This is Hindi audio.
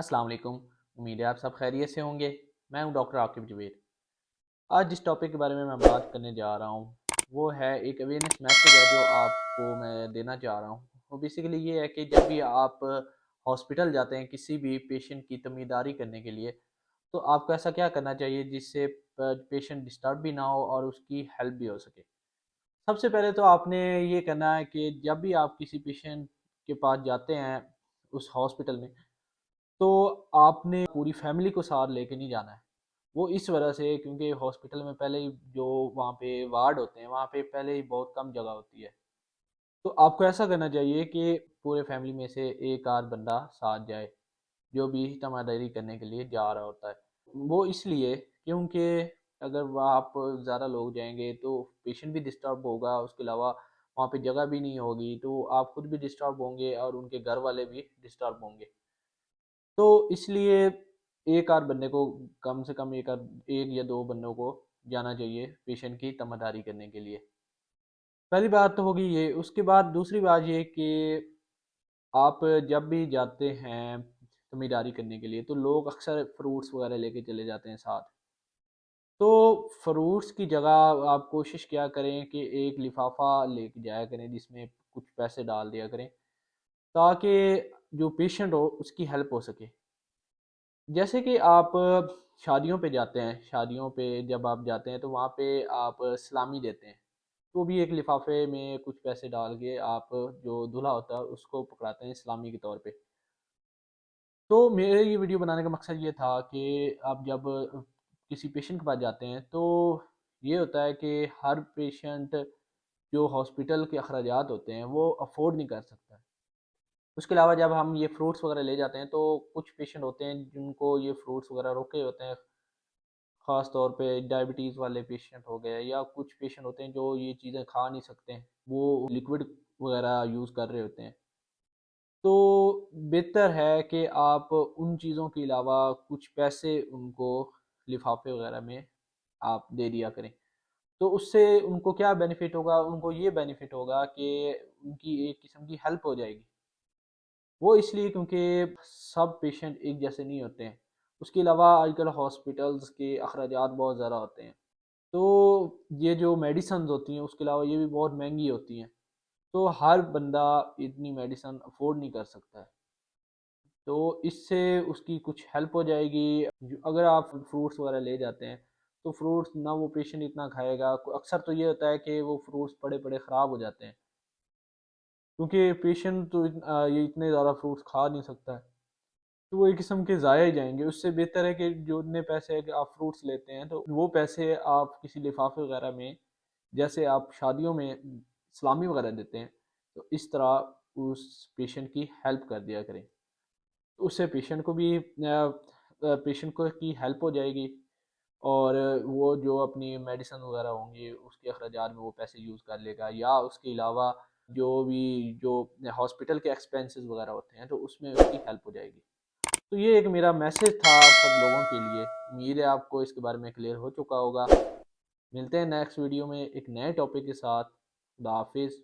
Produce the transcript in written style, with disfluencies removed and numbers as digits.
अस्सलाम वालेकुम। उम्मीद है आप सब खैरियत से होंगे। मैं हूं डॉक्टर आकिब जवेद। आज जिस टॉपिक के बारे में मैं बात करने जा रहा हूं वो है एक अवेयरनेस मैसेज है जो आपको मैं देना चाह रहा हूं। वो बेसिकली ये है कि जब भी आप हॉस्पिटल जाते हैं किसी भी पेशेंट की तमीदारी करने के लिए, तो आपको ऐसा क्या करना चाहिए जिससे पेशेंट डिस्टर्ब भी ना हो और उसकी हेल्प भी हो सके। सबसे पहले तो आपने ये करना है कि जब भी आप किसी पेशेंट के पास जाते हैं उस हॉस्पिटल में, तो आपने पूरी फैमिली को साथ लेके नहीं जाना है। वो इस वजह से क्योंकि हॉस्पिटल में पहले ही जो वहाँ पे वार्ड होते हैं वहाँ पे पहले ही बहुत कम जगह होती है। तो आपको ऐसा करना चाहिए कि पूरे फैमिली में से एक आध बंदा साथ जाए जो भी तमादारी करने के लिए जा रहा होता है। वो इसलिए क्योंकि अगर वहाँ आप ज़्यादा लोग जाएंगे तो पेशेंट भी डिस्टर्ब होगा, उसके अलावा वहाँ पे जगह भी नहीं होगी, तो आप खुद भी डिस्टर्ब होंगे और उनके घर वाले भी डिस्टर्ब होंगे। तो इसलिए एक आध बंदे को, कम से कम एक या दो बंदों को जाना चाहिए पेशेंट की तमादारी करने के लिए। पहली बात तो होगी ये। उसके बाद दूसरी बात ये कि आप जब भी जाते हैं तमीदारी करने के लिए तो लोग अक्सर फ्रूट्स वगैरह लेके चले जाते हैं साथ। तो फ्रूट्स की जगह आप कोशिश क्या करें कि एक लिफाफा लेके जाया करें जिसमें कुछ पैसे डाल दिया करें, ताकि जो पेशेंट हो उसकी हेल्प हो सके। जैसे कि आप शादियों पे जाते हैं, शादियों पे जब आप जाते हैं तो वहाँ पे आप सलामी देते हैं, तो भी एक लिफाफे में कुछ पैसे डाल के आप जो दूल्हा होता है उसको पकड़ाते हैं सलामी के तौर पे। तो मेरे ये वीडियो बनाने का मकसद ये था कि आप जब किसी पेशेंट के पास जाते हैं तो ये होता है कि हर पेशेंट जो हॉस्पिटल के अखराजात होते हैं वो अफोर्ड नहीं कर सकता। उसके अलावा जब हम ये फ्रूट्स वगैरह ले जाते हैं तो कुछ पेशेंट होते हैं जिनको ये फ्रूट्स वगैरह रोके होते हैं, ख़ास तौर पे डायबिटीज़ वाले पेशेंट हो गए या कुछ पेशेंट होते हैं जो ये चीज़ें खा नहीं सकते हैं, वो लिक्विड वगैरह यूज़ कर रहे होते हैं। तो बेहतर है कि आप उन चीज़ों के अलावा कुछ पैसे उनको लिफाफे वगैरह में आप दे दिया करें। तो उससे उनको क्या बेनिफिट होगा, उनको ये बेनिफिट होगा कि उनकी एक किस्म की हेल्प हो जाएगी। वो इसलिए क्योंकि सब पेशेंट एक जैसे नहीं होते हैं। उसके अलावा आजकल हॉस्पिटल्स के अखराजात बहुत ज़्यादा होते हैं, तो ये जो मेडिसिन होती हैं उसके अलावा ये भी बहुत महंगी होती हैं। तो हर बंदा इतनी मेडिसिन अफोर्ड नहीं कर सकता है। तो इससे उसकी कुछ हेल्प हो जाएगी। अगर आप फ्रूट्स वगैरह ले जाते हैं तो फ्रूट्स ना वो पेशेंट इतना खाएगा। अक्सर तो ये होता है कि वो फ्रूट्स पड़े पड़े ख़राब हो जाते हैं, क्योंकि पेशेंट तो ये इतने ज़्यादा फ्रूट्स खा नहीं सकता है, तो वो एक किस्म के ज़ाया ही जाएंगे। उससे बेहतर है कि जो इतने पैसे है कि आप फ्रूट्स लेते हैं तो वो पैसे आप किसी लिफाफे वगैरह में, जैसे आप शादियों में सलामी वगैरह देते हैं, तो इस तरह उस पेशेंट की हेल्प कर दिया करें। तो उससे पेशेंट को भी पेशेंट को की हेल्प हो जाएगी, और वो जो अपनी मेडिसिन वगैरह होंगी उसके अखराजात में वो पैसे यूज़ कर लेगा, या उसके अलावा जो भी जो हॉस्पिटल के एक्सपेंसेस वगैरह होते हैं तो उसमें उसकी हेल्प हो जाएगी। तो ये एक मेरा मैसेज था आप सब लोगों के लिए। उम्मीद है आपको इसके बारे में क्लियर हो चुका होगा। मिलते हैं नेक्स्ट वीडियो में एक नए टॉपिक के साथ। खुदा हाफिज़।